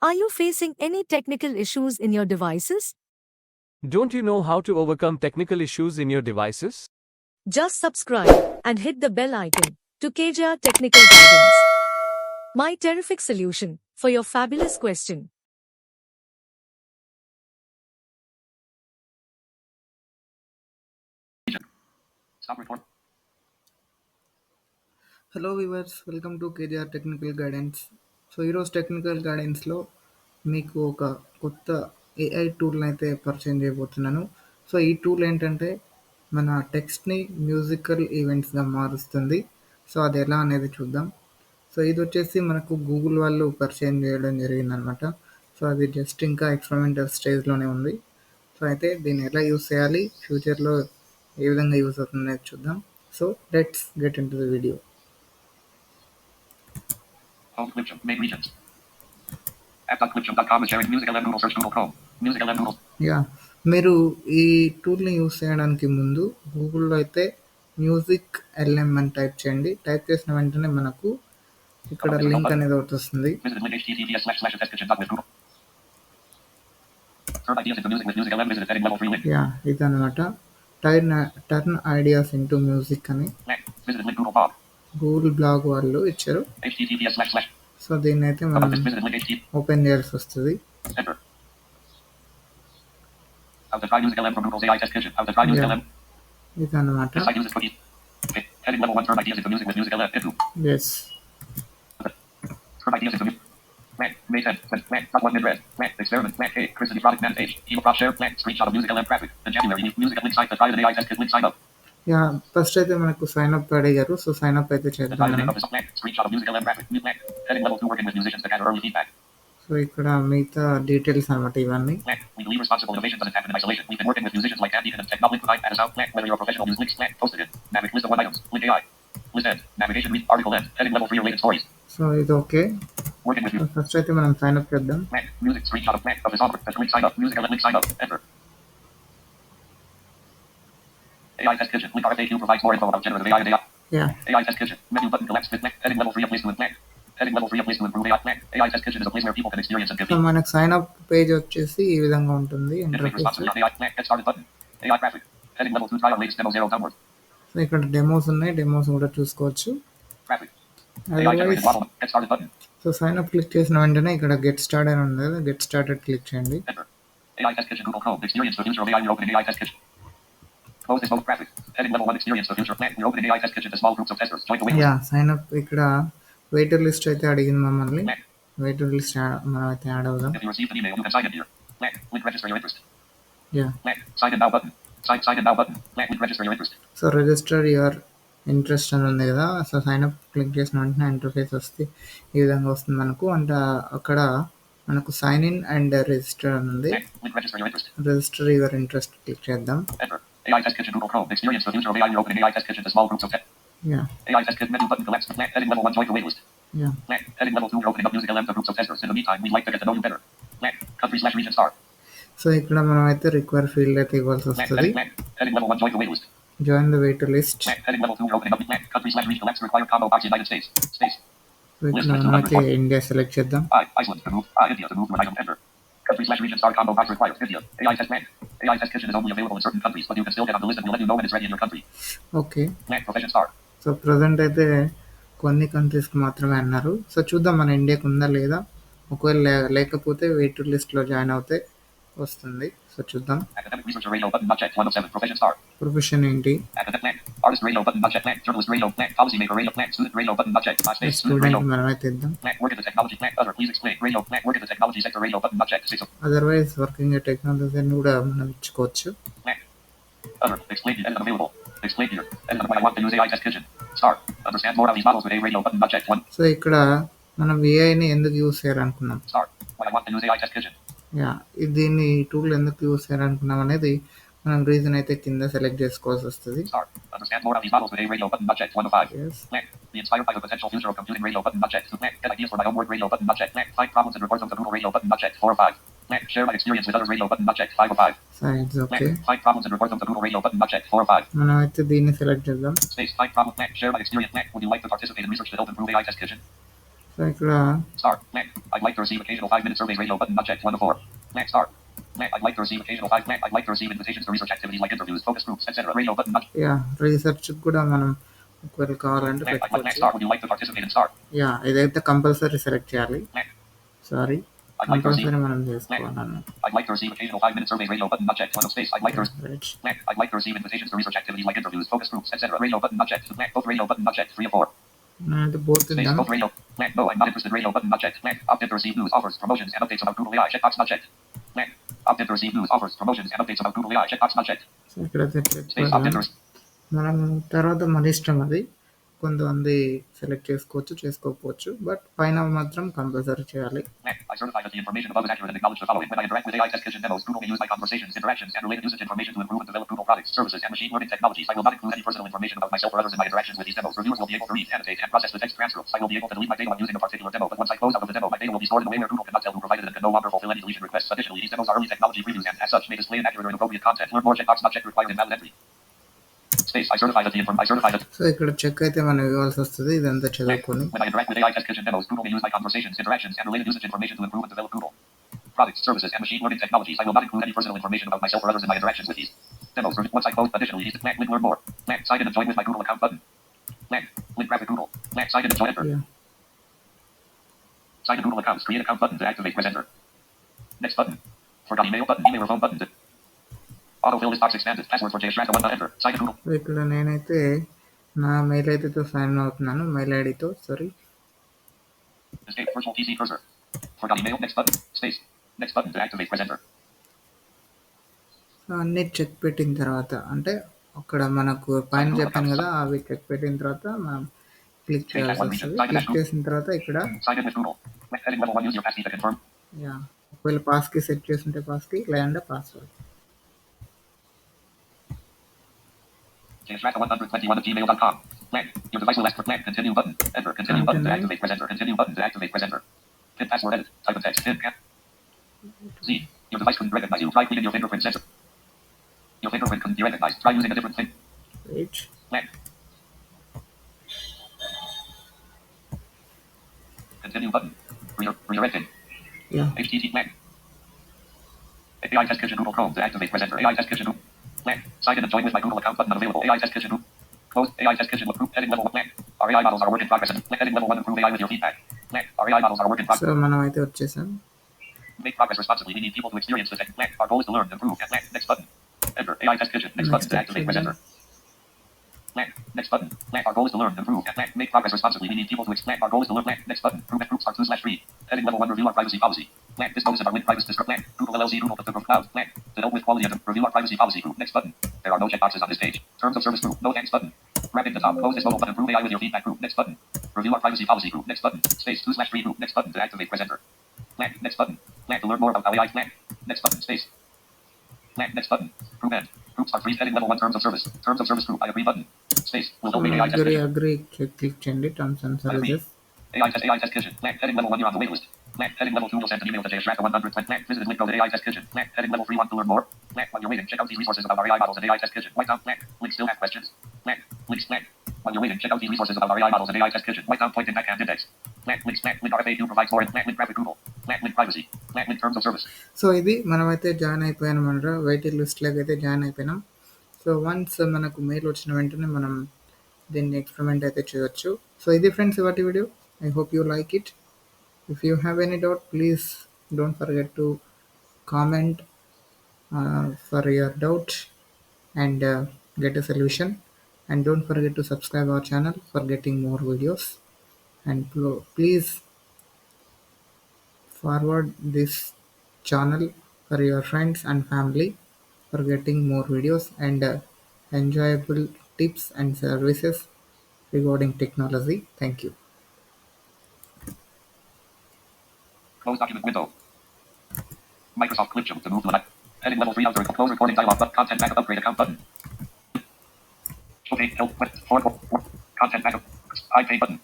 Are you facing any technical issues in your devices? Don't you know how to overcome technical issues in your devices? Just subscribe and hit the bell icon to KJR Technical Guidance. My terrific solution for your fabulous question. Stop record. Hello viewers, welcome to KGR technical guidance. So ఈరోజు technical గైడెన్స్లో మీకు ఒక కొత్త AI టూల్ని అయితే పరిచయం చేయబోతున్నాను. So ఈ tool ఏంటంటే మన టెక్స్ట్ని మ్యూజికల్ ఈవెంట్స్గా మారుస్తుంది. సో అది ఎలా అనేది చూద్దాం. సో ఇది వచ్చేసి మనకు గూగుల్ వాళ్ళు పరిచయం చేయడం జరిగిందనమాట. సో అది జస్ట్ ఇంకా ఎక్స్పెరిమెంటల్ స్టేజ్లోనే ఉంది. సో అయితే దీన్ని ఎలా యూస్ చేయాలి, ఫ్యూచర్లో ఏ విధంగా యూస్ అవుతుంది అనేది చూద్దాం. So let's get in to the video. Home Clipchamp, main regions. App.clipchamp.com is sharing Music LM Noodle, search Google Chrome. Music LM Noodle. మీరు ఈ టూల్ని యూస్ చేయడానికి ముందు గూగుల్లో అయితే మ్యూజిక్ ఎల్ఎం అని టైప్ చేయండి. టైప్ చేసిన వెంటనే మనకు ఇక్కడ లింక్ అనేది ఒకటి వస్తుంది. ఇదన్నమాట టర్న్ ఐడియాస్ ఇంటూ మ్యూజిక్ అని గూగుల్ బ్లాగ్ వాళ్ళు ఇచ్చారు. సో దీన్ని అయితే మనం ఓపెన్ చేయాల్సి వస్తుంది. ఇదన్నమాట. ఎస్ ఫస్ట్ అయితే మనకు సైన్ అప్ అడిగారు. సో సైన్ అప్ అయితే చేద్దాం. సో ఇక్కడ మిగతా డీటెయిల్స్ అనమాట ఇవన్నీ. సో ఇది ఓకే. ఫస్ట్ అయితే మనం సైన్ అప్ చేద్దాం. AI Test Kitchen. Link RFAQ provides more info about generative AI and AI. AI Test Kitchen. Menu button collapse with heading level 3 of place to implant. Heading level 3 of place to improve AI. AI Test Kitchen is a place where people can experience and give feedback. So మనకు sign up page వచ్చేసి ఈ విధంగా ఉంటుంది. Get started button. AI graphic. Heading level 2 trial latest demo 0 downward. So ఇక్కడ demos ఉన్నాయి. Demos కూడా చూసుకోవచ్చు. Graphic. AI generated model. Get started button. So sign up click చేసిన వెంటనే ఇక్కడ గెట్ స్టార్ట్ అని ఉంది. గెట్ స్టార్టెడ్ క్లిక్ చేయండి. AI Test Kitchen Google Chrome. Experience the future of AI. You're opening AI Test Kitchen. Close this both graphic. Heading level 1 experience the future plan. We're opening AI Test Kitchen to small groups of testers. Join the waitlist. Sign up ఇక్కడ waiter list అయితే అడిగింది మమ్మల్ని. Waiter list మనం అయితే add అవుదాం. If you received an email, you can sign in here. Link register your interest. Sign in now button. Sign in now button. Link register your interest. So register your interest అని ఉంది కదా. So sign up click చేసిన వెంటనే interface వస్తే ఈ విధంగా వస్తుంది మనకు. అంటే అక్కడ మనకు సైన్ ఇన్ అండ్ రిజిస్టర్ అని ఉంది. రిజిస్టర్ యువర్ ఇంట్రెస్ట్ క్లిక్ చేద్దాం. AI Test Kitchen Google Chrome. Experience the future of AI. You're opening AI Test Kitchen to small groups of test. AI Test Kitchen menu button collapse. Heading level 1 join the waitlist. Heading level 2 you're opening up Music LM to groups of testers. In the meantime, we'd like to get to know you better. Country/region star. So ఇక్కడ మనం అయితే require field అయితే ఇవ్వాల్సి వస్తుంది. Heading level 1 join the waitlist. Join the waiting list. Heading level 2 you're opening up country/region collapse required combo box United States. మనం అయితే India select చేద్దాం. Iceland to move. India to move to an item enter. Country/region star combo box required. India. AI Test Plan. AI Test Kitchen is only available in certain countries, but you can still get on the list and we'll let you know when it's ready in your country. Okay. Profession star. So present అయితే కొన్ని కంట్రీస్కి మాత్రమే అన్నారు. So చూద్దాం మన ఇండియాకి ఉందా లేదా. ఒకవేళ లేకపోతే వెయిటర్ లిస్ట్లో జాయిన్ అవుతే వస్తుంది. సో చూద్దాం. ప్రొఫెషన్ ఏంటి. స్టూడెంట్ మనమైతే ఇద్దాం. అదర్వైజ్ వర్కింగ్ టెక్నాలజీ అని కూడా మనం ఇచ్చుకోవచ్చు. సో ఇక్కడ మనం ఏఐని ఎందుకు యూస్ చేయాలనుకున్నాం, దీన్ని టూల్ ఎందుకు యూస్ చేయాలనుకున్నాం అనేది మనం రీజన్ అయితే కింద సెలెక్ట్ చేసుకోవాల్సి వస్తుంది. మనం అయితే దీన్ని సెలెక్ట్ చేద్దాం. సో ఇక్కడ Star. Blank. I'd like to receive occasional 5-minute surveys. Radio button not checked. 1 of 4. Blank. Star. Blank. I'd like to receive occasional 5. Blank. I'd like to receive invitations to research activities like interviews, focus groups, etc. Radio button not. Yeah research కూడా మనం ఒకవేళ కావాలంటే Blank. I'd like Blank. పెట్టుకోవచ్చు. Star. Would you like to participate in Star? Yeah ఇదైతే compulsory select చేయాలి. Blank. Sorry I'd like to receive. Compulsory మనం చేసుకోవాలన్న. I'd like to receive occasional 5-minute surveys. Radio button not checked. 1 of space. I'd like to. Right Blank. I'd like to receive invitations to research activities like interviews, focus groups, etc. Radio button not checked. Blank. Both radio button not checked. 3 of 4. అంటే both Space. ఇద్దాం. Both radio. Blank. No, I'm not interested. Radio button not checked. Blank. Opted to receive news, offers, promotions, and updates about Google AI. Checkbox not checked. Blank. Opted to receive news, offers, promotions, and updates about Google AI. Checkbox not checked. So ఇక్కడైతే Space. Opted to. మనం తర్వాత మన ఇష్టం అది. కొంతమంది select చేసుకోవచ్చు చేసుకోకపోవచ్చు but పైన మాత్రం కంపల్సరీ చేయాలి. I certify that the information above is accurate and acknowledge the following. When I interact with AI test kitchen demos, Google may use my conversations, interactions, and related usage information to improve and develop Google products, services, and machine learning technologies. I will not include any personal information about myself or others in my interactions with these demos. Reviewers will be able to read, annotate, and process the text transcripts. I will be able to delete my data when using a particular demo, but once I close out of the demo, my data will be stored in a way where Google cannot tell who provided it and can no longer fulfill any deletion requests. Additionally, these demos are early technology previews and, as such, may display inaccurate or inappropriate content. Learn more. Checkbox not checked required invalid entry. Space. I certify that the I certify that. So ఇక్కడ check అయితే మనం ఇవ్వాల్సి వస్తుంది ఇదంతా చదువుకొని. When I interact with AI test kitchen demos, Google may use my conversations, interactions, and related usage information to improve and develop Google products, services, and machine learning technologies. I will not include any personal information about myself or others in my interactions with these demos. Once I close, additionally, use the link learn more. Sign in and join with my Google account button. Link graphic Google. Sign in and join enter. Yeah. Sign in Google accounts. Create account button to activate. Press enter. Next button. Forgot email button. Email or phone button. Autofill this box expanded. Password for JSRAC 1 enter. Sign in Google. So ఇక్కడ నేనైతే నా mail ఐడితో sign అవుతున్నాను. Mail ఐడితో sorry. Escape virtual PC cursor. Forgot email. Next button. Space. Next button to activate. Press enter. So అన్నీ check పెట్టిన తర్వాత అంటే అక్కడ మనకు పైన చెప్పాను కదా అవి చెక్ పెట్టిన తర్వాత మనం క్లిక్ చేయాల్సి వస్తుంది. క్లిక్ చేసిన తర్వాత ఇక్కడ Sign in with Google. Heading level 1. Use your passkey to confirm. Yeah ఒకవేళ పాస్కి సెట్ చేస్తుంటే పాస్కి లేదంటే password. JSRAC 121 at gmail.com. Blank. Your device will ask for blank. Continue button. Enter. Continue button to activate. Press enter. Continue button to activate. Press enter. Pin password edit. Type of text. Pin cap. Z. Your device couldn't recognize you. Try cleaning your fingerprint sensor. Your fingerprint couldn't be recognized. Try using a different thing. Right Blank. Continue button. Redirecting. Yeah HTTP blank. AI test kitchen Google Chrome to activate. Press enter. AI test kitchen Google. Blank. Sign in and join with my Google account button unavailable. AI test kitchen Google. Close. AI test kitchen group. Heading level 1 blank. Our AI models are a work in progress. Heading level 1 improve AI with your feedback. Blank. Our AI models are a work in progress. So మనం అయితే వచ్చేసాం. Make progress responsibly. We need people to experience the tech. Blank. Our goal is to learn, improve. And blank. Next button. Enter. AI test kitchen. Next button to activate. Press enter. Blank. Next button. Blank. Our goal is to learn, improve. And blank. Make progress responsibly. We need people to blank. Our goal is to learn. Blank. Next button. Group groups are 2/3. Heading level 1 review our privacy policy. Blank. This notice about with privacy descript. Blank. Google LLC. Google the cloud. Blank. To help with quality and review our privacy policy group. Next button. There are no checkboxes on this page. Terms of service group. No thanks button. Wrapping the top. Close this mobile button. Improve AI with your feedback group. Next button. Review our privacy policy group. Next button. Space 2/3 group. Next button to activate. Press enter. Blank. Next button. Blank. To learn more about AI. Blank. Next button. Space. Blank. Next button. Group end. Groups are 3. Heading level 1 terms of service. Terms of service group. I agree button. Space. Will so help make AI test. Agree click చేయండి terms and services. AI test kitchen. Blank. Heading level 1. You're on the wait list. Blank. Heading level 2. Will send an email to JSRAC 120. Blank. Visit the link. Go to AI test kitchen. Blank. Heading level 3. Want to learn more. Blank. While you're waiting, check out these resources about our AI models and AI test kitchen. White down. Blank. Link still have questions. Blank. Links. Blank. While you're waiting, check out these resources about our AI models and AI test kitchen. White down. Point in backhand index. Blank. Links. Blank. Link RFAQ provides more. Blank. Link graphic Google. Blank. Link privacy. Blank. Link terms of service. So ఇది మనమైతే join అయిపోయాం అనమాట. Waiting లిస్ట్లోకి అయితే join అయిపోయినాం. So once మనకు mail వచ్చిన వెంటనే మనం దీన్ని ఎక్స్పెరిమెంట్ అయితే చేయొచ్చు. సో ఇది ఫ్రెండ్స్ ఇవాటి video. I hope you like it. If you have any doubt please don't forget to comment for your doubt and get a solution, and don't forget to subscribe our channel for getting more videos, and please forward this channel for your friends and family for getting more videos and enjoyable tips and services regarding technology. Thank you. Close document window. Microsoft Clip Show to move to the left. Heading level 3 outer. Close recording dialog. Content backup upgrade account button. Okay. Help. 4. Content backup. iPay button.